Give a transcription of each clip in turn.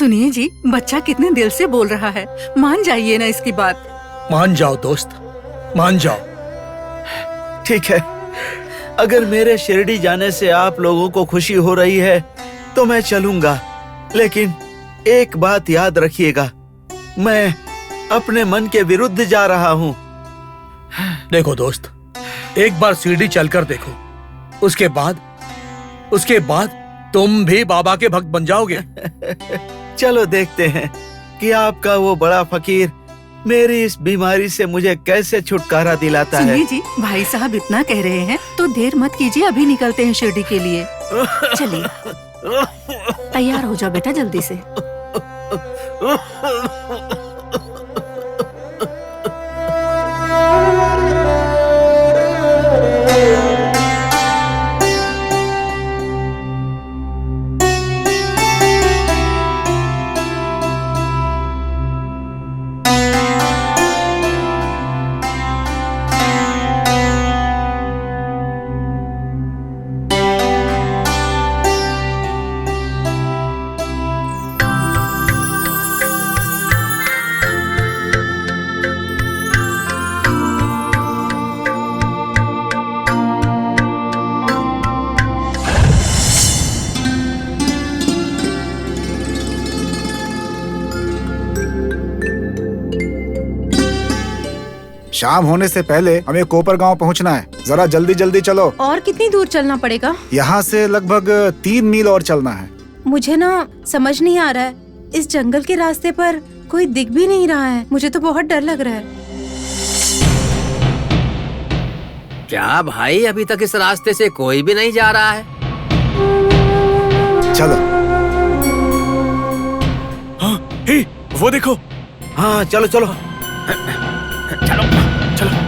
सुनिए जी, बच्चा कितने दिल से बोल रहा है, मान जाइए ना इसकी बात। मान जाओ दोस्त, मान जाओ। ठीक है, अगर मेरे शिरडी जाने से आप लोगों को खुशी हो रही है तो मैं चलूंगा, लेकिन एक बात याद रखिएगा, मैं अपने मन के विरुद्ध जा रहा हूँ। देखो दोस्त, एक बार शिरडी चलकर देखो, उसके बाद तुम भी बाबा के भक्त बन जाओगे। चलो देखते हैं कि आपका वो बड़ा फकीर मेरी इस बीमारी से मुझे कैसे छुटकारा दिलाता है। सुनिए जी, भाई साहब इतना कह रहे हैं तो देर मत कीजिए, अभी निकलते हैं शिरडी के लिए। चलिए, तैयार हो जाओ बेटा जल्दी से। शाम होने से पहले हमें कोपर गांव पहुंचना है, जरा जल्दी जल्दी चलो। और कितनी दूर चलना पड़ेगा? यहाँ से लगभग 3 मील और चलना है। मुझे ना समझ नहीं आ रहा है, इस जंगल के रास्ते पर कोई दिख भी नहीं रहा है, मुझे तो बहुत डर लग रहा है। क्या भाई, अभी तक इस रास्ते से कोई भी नहीं जा रहा है? चलो। हाँ, हे, वो देखो। हाँ चलो चलो चलो चलो।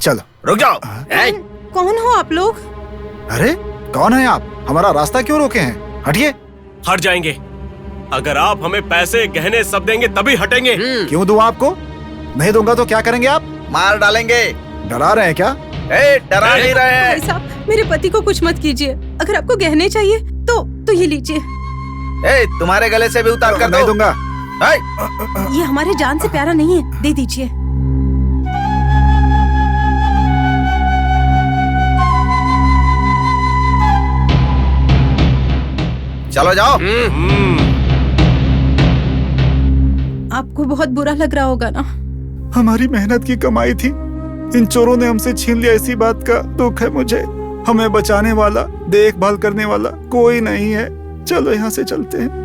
चलो। रुक जाओ। कौन हो आप लोग? अरे कौन है आप? हमारा रास्ता क्यों रोके हैं? हटिए। हट जाएंगे, अगर आप हमें पैसे गहने सब देंगे तभी हटेंगे। क्यों दूं आपको? नहीं दूंगा तो क्या करेंगे आप? मार डालेंगे। डरा रहे हैं क्या? डरा नहीं रहे हैं। भाई साहब, मेरे पति को कुछ मत कीजिए, अगर आपको गहने चाहिए तो ये लीजिए। तुम्हारे गले से भी उतार कर दो। नहीं दूंगा। ये हमारे जान से प्यारा नहीं है, दे दीजिए। चलो जाओ। आपको बहुत बुरा लग रहा होगा ना? हमारी मेहनत की कमाई थी, इन चोरों ने हमसे छीन लिया, इसी बात का दुख है मुझे। हमें बचाने वाला, देखभाल करने वाला कोई नहीं है। चलो यहाँ से चलते हैं।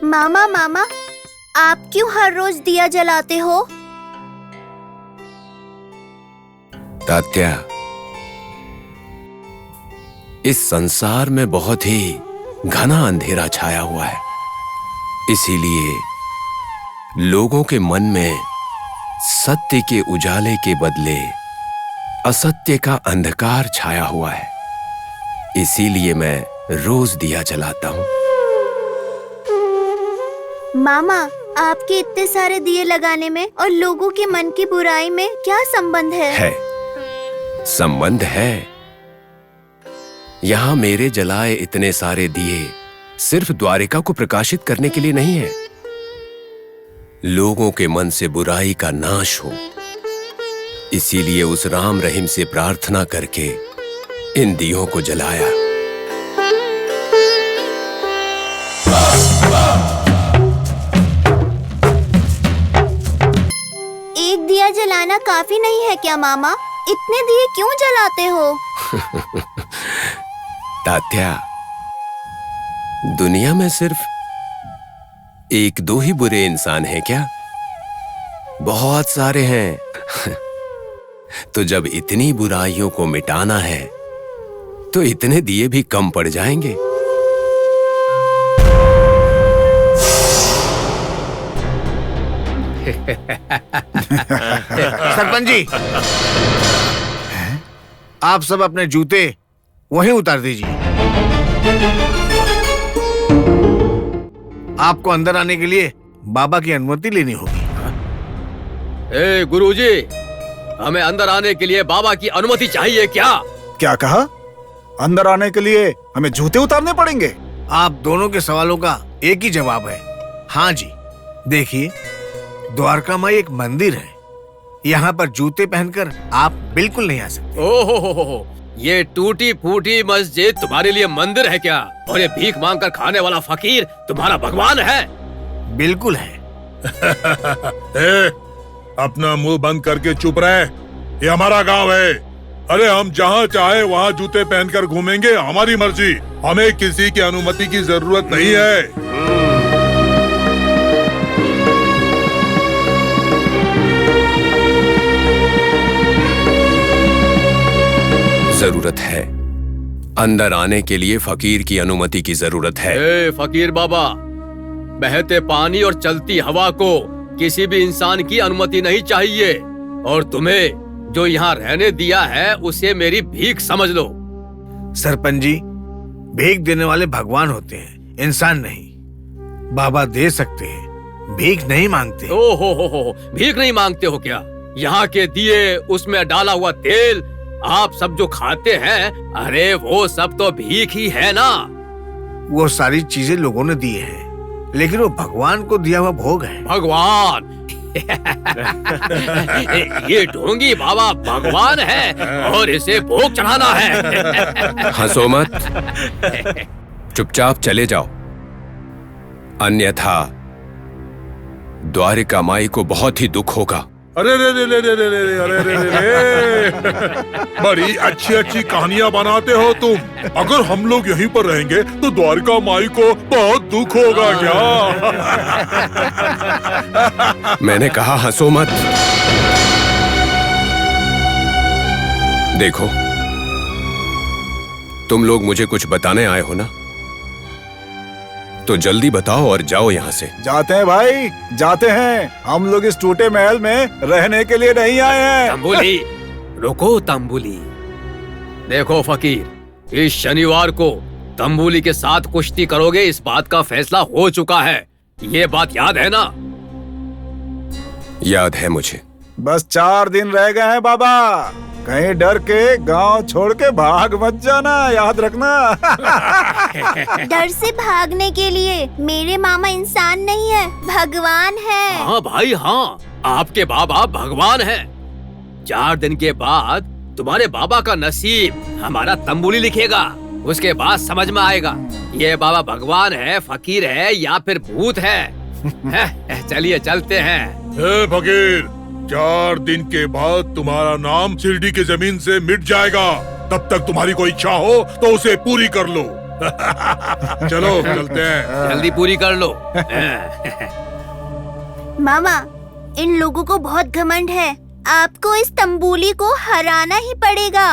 मामा मामा, आप क्यों हर रोज दिया जलाते हो? तात्या, इस संसार में बहुत ही घना अंधेरा छाया हुआ है, इसीलिए लोगों के मन में सत्य के उजाले के बदले असत्य का अंधकार छाया हुआ है। इसीलिए मैं रोज दिया जलाता हूँ। मामा, आपके इतने सारे दिए लगाने में और लोगों के मन की बुराई में क्या संबंध है? संबंध है। यहाँ मेरे जलाए इतने सारे दिए सिर्फ द्वारिका को प्रकाशित करने के लिए नहीं है, लोगों के मन से बुराई का नाश हो, इसीलिए उस राम रहीम से प्रार्थना करके इन दियों को जलाया। एक दिया जलाना काफी नहीं है क्या मामा? इतने दिए क्यों जलाते हो? तात्या, दुनिया में सिर्फ एक दो ही बुरे इंसान हैं क्या? बहुत सारे हैं। तो जब इतनी बुराइयों को मिटाना है तो इतने दिए भी कम पड़ जाएंगे। सरपंच जी, आप सब अपने जूते वहीं उतार दीजिए। आपको अंदर आने के लिए बाबा की अनुमति लेनी होगी। ए गुरुजी, हमें अंदर आने के लिए बाबा की अनुमति चाहिए क्या? क्या कहा? अंदर आने के लिए हमें जूते उतारने पड़ेंगे? आप दोनों के सवालों का एक ही जवाब है, हाँ जी। देखिए, द्वारका माई एक मंदिर है। यहाँ पर जूते पहनकर आप बिल्कुल नहीं आ सकते। ओहो, ये टूटी फूटी मस्जिद तुम्हारे लिए मंदिर है क्या? और ये भीख मांगकर खाने वाला फकीर तुम्हारा भगवान है? बिल्कुल है। अपना मुंह बंद करके चुप रहे। ये हमारा गांव है। अरे हम जहाँ चाहे वहाँ जूते पहनकर घूमेंगे, हमारी मर्जी। हमें किसी की अनुमति की जरूरत नहीं है। जरूरत है। अंदर आने के लिए फकीर की अनुमति की जरूरत है। ए फकीर बाबा, बहते पानी और चलती हवा को किसी भी इंसान की अनुमति नहीं चाहिए। और तुम्हें जो यहाँ रहने दिया है उसे मेरी भीख समझ लो। सरपंच जी, भीख देने वाले भगवान होते हैं, इंसान नहीं। बाबा दे सकते हैं, भीख नहीं मांगते। ओहो, भीख नहीं मांगते हो क्या? यहाँ के दिए, उसमें डाला हुआ तेल, आप सब जो खाते हैं, अरे वो सब तो भीख ही है ना। वो सारी चीजें लोगों ने दी है, लेकिन वो भगवान को दिया हुआ भोग है। भगवान? ये ढोंगी बाबा भगवान है और इसे भोग चढ़ाना है। हंसो मत, चुपचाप चले जाओ, अन्यथा द्वारिका माई को बहुत ही दुख होगा। अरे रे रे रे रे रे रे अरे रे रे रे। बड़ी अच्छी अच्छी कहानियां बनाते हो तुम। अगर हम लोग यहीं पर रहेंगे तो द्वारका माई को बहुत दुख होगा क्या? मैंने कहा हंसो मत। देखो, तुम लोग मुझे कुछ बताने आए हो ना, तो जल्दी बताओ और जाओ यहाँ से। जाते हैं भाई, जाते हैं। हम लोग इस टूटे महल में रहने के लिए नहीं आए हैं। तंबुली, रुको तंबुली। देखो फकीर, इस शनिवार को तंबुली के साथ कुश्ती करोगे, इस बात का फैसला हो चुका है। ये बात याद है ना? याद है मुझे। बस 4 दिन रह गए हैं बाबा। कहीं डर के गांव छोड़ के भाग मत जाना, याद रखना। डर से भागने के लिए मेरे मामा इंसान नहीं है, भगवान है। हाँ भाई हाँ, आपके बाबा भगवान हैं। 4 दिन के बाद तुम्हारे बाबा का नसीब हमारा तंबुली लिखेगा। उसके बाद समझ में आएगा ये बाबा भगवान है, फकीर है या फिर भूत है। चलिए चलते हैं। ए फकीर, 4 दिन के बाद तुम्हारा नाम शिरडी की जमीन से मिट जाएगा। तब तक तुम्हारी कोई इच्छा हो तो उसे पूरी कर लो। चलो चलते हैं। जल्दी पूरी कर लो। मामा, इन लोगों को बहुत घमंड है। आपको इस तंबुली को हराना ही पड़ेगा।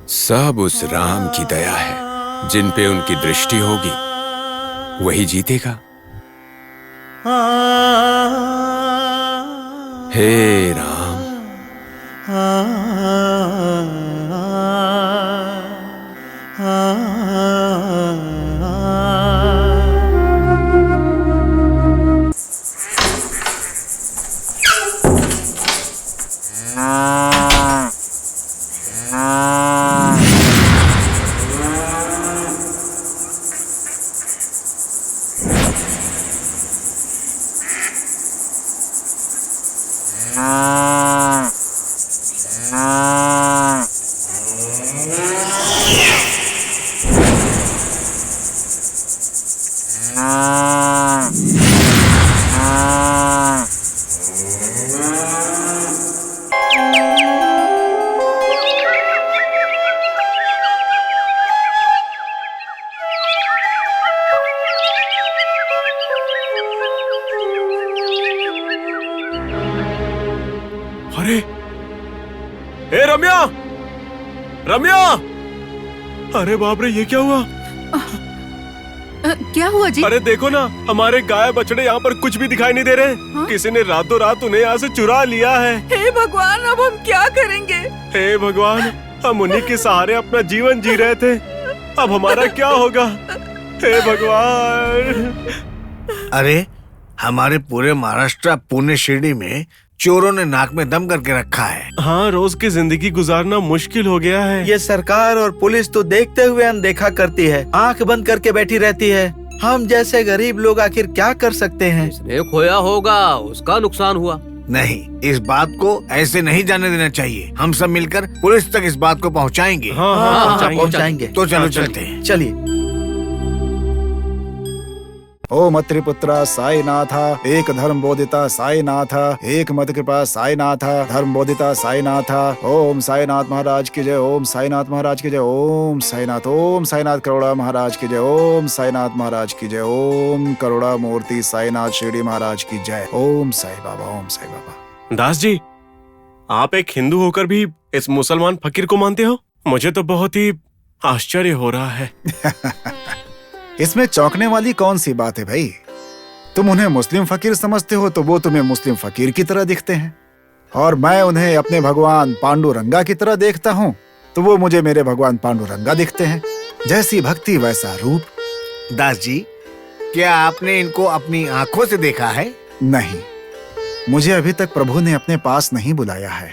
सब उस राम की दया है, जिन पे उनकी दृष्टि होगी वही जीतेगा। हे राम। रम्या! अरे बाप रे, ये क्या हुआ? क्या हुआ जी? अरे देखो ना, हमारे गाय बछड़े यहाँ पर कुछ भी दिखाई नहीं दे रहे। हाँ? किसी ने रातों रात उन्हें यहाँ से चुरा लिया है। हे भगवान, अब हम क्या करेंगे? हे भगवान, हम उन्हीं के सहारे अपना जीवन जी रहे थे, अब हमारा क्या होगा? हे भगवान! अरे हमारे पूरे महाराष्ट्र, पुणे, शिरडी में चोरों ने नाक में दम करके रखा है। हाँ, रोज की जिंदगी गुजारना मुश्किल हो गया है। ये सरकार और पुलिस तो देखते हुए अनदेखा करती है, आंख बंद करके बैठी रहती है। हम जैसे गरीब लोग आखिर क्या कर सकते हैं? जिसने खोया होगा उसका नुकसान हुआ। नहीं, इस बात को ऐसे नहीं जाने देना चाहिए। हम सब मिलकर पुलिस तक इस बात को पहुंचाएंगे। हाँ, पहुंचाएंगे। तो चलो चलते हैं। चलिए। ओम अत्रिपुत्रा साईनाथा, एक धर्म बोधिता साईनाथा, एक मत कृपा साईनाथा, धर्म बोधिता साईनाथा। ओम साईनाथ महाराज की जय, ओम साईनाथ महाराज की जय, ओम साईनाथ करोड़ा महाराज की जय, ओम साईनाथ महाराज की जय, ओम करोड़ा मूर्ति साईनाथ शिरडी महाराज की जय, ओम साई बाबा, ओम साई बाबा। दास जी, आप एक हिंदू होकर भी इस मुसलमान फकीर को मानते हो? मुझे तो बहुत ही आश्चर्य हो रहा है। इसमें चौंकने वाली कौन सी बात है भाई? तुम उन्हें मुस्लिम फकीर समझते हो तो वो तुम्हें मुस्लिम फकीर की तरह दिखते हैं, और मैं उन्हें अपने भगवान पांडुरंगा की तरह देखता हूँ तो वो मुझे मेरे भगवान पांडुरंगा दिखते हैं। जैसी भक्ति वैसा रूप। दास जी, क्या आपने इनको अपनी आंखों से देखा है? नहीं, मुझे अभी तक प्रभु ने अपने पास नहीं बुलाया है।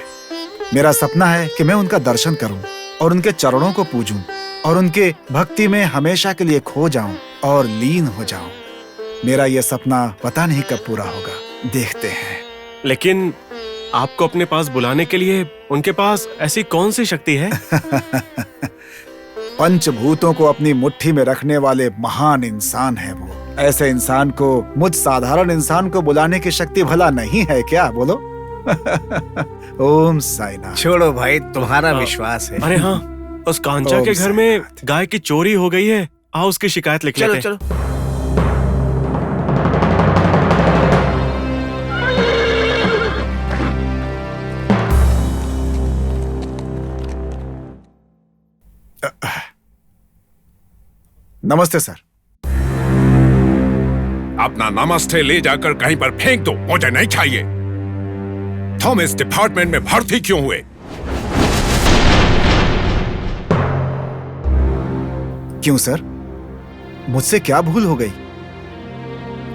मेरा सपना है कि मैं उनका दर्शन करूं और उनके चरणों को पूजूं और उनके भक्ति में हमेशा के लिए खो जाऊं और लीन हो जाऊं। मेरा यह सपना पता नहीं कब पूरा होगा, देखते हैं। लेकिन आपको अपने पास बुलाने के लिए उनके पास ऐसी कौन सी शक्ति है? पंचभूतों को अपनी मुट्ठी में रखने वाले महान इंसान है वो। ऐसे इंसान को मुझ साधारण इंसान को बुलाने की शक्ति भला नहीं है क्या? बोलो। ओम साईनाथ। छोड़ो भाई, तुम्हारा विश्वास है। अरे हाँ, उस कांचा के घर में गाय की चोरी हो गई है। आओ उसकी शिकायत लिख लेते हैं। चलो। नमस्ते सर। अपना नमस्ते ले जाकर कहीं पर फेंक दो, मुझे नहीं चाहिए। तुम इस डिपार्टमेंट में भर्ती क्यों हुए? क्यों सर, मुझसे क्या भूल हो गई?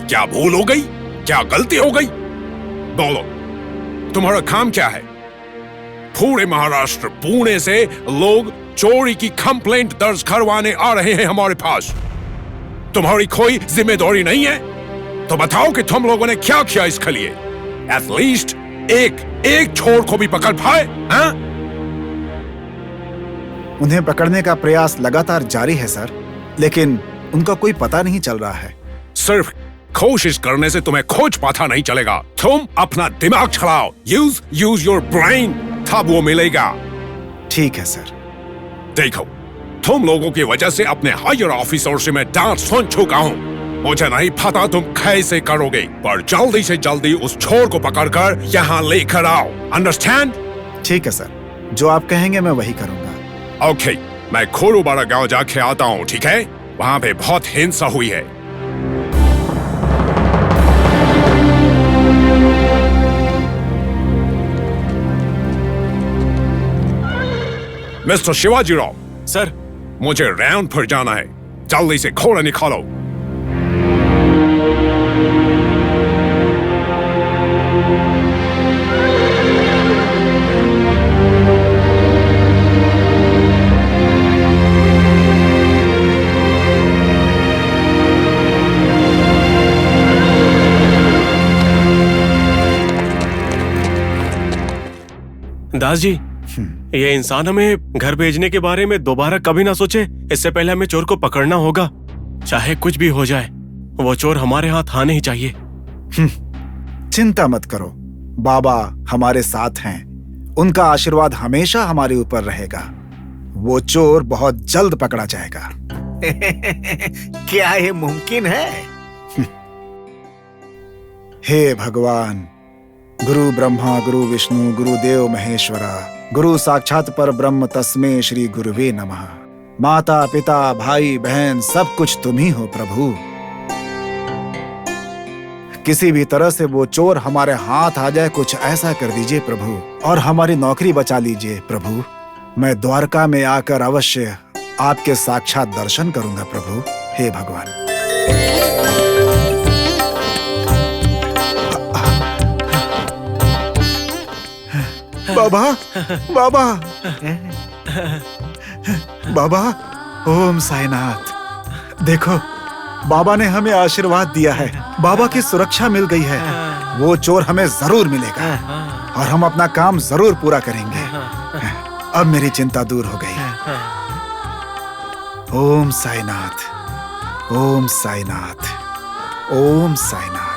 क्या भूल हो गई? क्या गलती हो गई? बोलो, तुम्हारा काम क्या है? पूरे महाराष्ट्र, पुणे से लोग चोरी की कंप्लेंट दर्ज करवाने आ रहे हैं हमारे पास। तुम्हारी कोई जिम्मेदारी नहीं है? तो बताओ कि तुम लोगों ने क्या किया इसके लिए। एटलीस्ट एक चोर को भी पकड़ पाए? हाँ? उन्हें पकड़ने का प्रयास लगातार जारी है सर, लेकिन उनका कोई पता नहीं चल रहा है। सिर्फ कोशिश करने से तुम्हें खोज पता नहीं चलेगा। तुम अपना दिमाग चलाओ। यूज योर ब्रेन, तब वो मिलेगा। ठीक है सर। देखो, तुम लोगों की वजह से अपने हायर ऑफिसर से मैं डांट सुन चुका हूँ। मुझे नहीं पता तुम कैसे करोगे, पर जल्दी से जल्दी उस चोर को पकड़कर यहाँ लेकर आओ। अंडरस्टैंड? ठीक है सर, जो आप कहेंगे मैं वही करूंगा। ओके, मैं खोरूबाड़ा गांव जाके आता हूँ, ठीक है? वहाँ पे बहुत हिंसा हुई है। मिस्टर शिवाजी राव सर, मुझे राउंड पर जाना है, जल्दी से घोड़ा निकालो। दास जी, ये इंसान हमें घर भेजने के बारे में दोबारा कभी ना सोचे। इससे पहले हमें चोर को पकड़ना होगा, चाहे कुछ भी हो जाए। वो चोर हमारे हाथ आने ही चाहिए। चिंता मत करो, बाबा हमारे साथ हैं। उनका आशीर्वाद हमेशा हमारे ऊपर रहेगा। वो चोर बहुत जल्द पकड़ा जाएगा। क्या ये मुमकिन है? हे भगवान, गुरु ब्रह्मा गुरु विष्णु गुरुदेव महेश्वरा, गुरु साक्षात पर ब्रह्म तस्मै श्री गुरुवे नमः। माता पिता भाई बहन सब कुछ तुम ही हो प्रभु। किसी भी तरह से वो चोर हमारे हाथ आ जाए, कुछ ऐसा कर दीजिए प्रभु, और हमारी नौकरी बचा लीजिए प्रभु। मैं द्वारका में आकर अवश्य आपके साक्षात दर्शन करूंगा प्रभु। हे भगवान। बाबा बाबा बाबा, ओम साईनाथ। देखो, बाबा ने हमें आशीर्वाद दिया है, बाबा की सुरक्षा मिल गई है। वो चोर हमें जरूर मिलेगा और हम अपना काम जरूर पूरा करेंगे। अब मेरी चिंता दूर हो गई। ओम साईनाथ, ओम साईनाथ, ओम साईनाथ।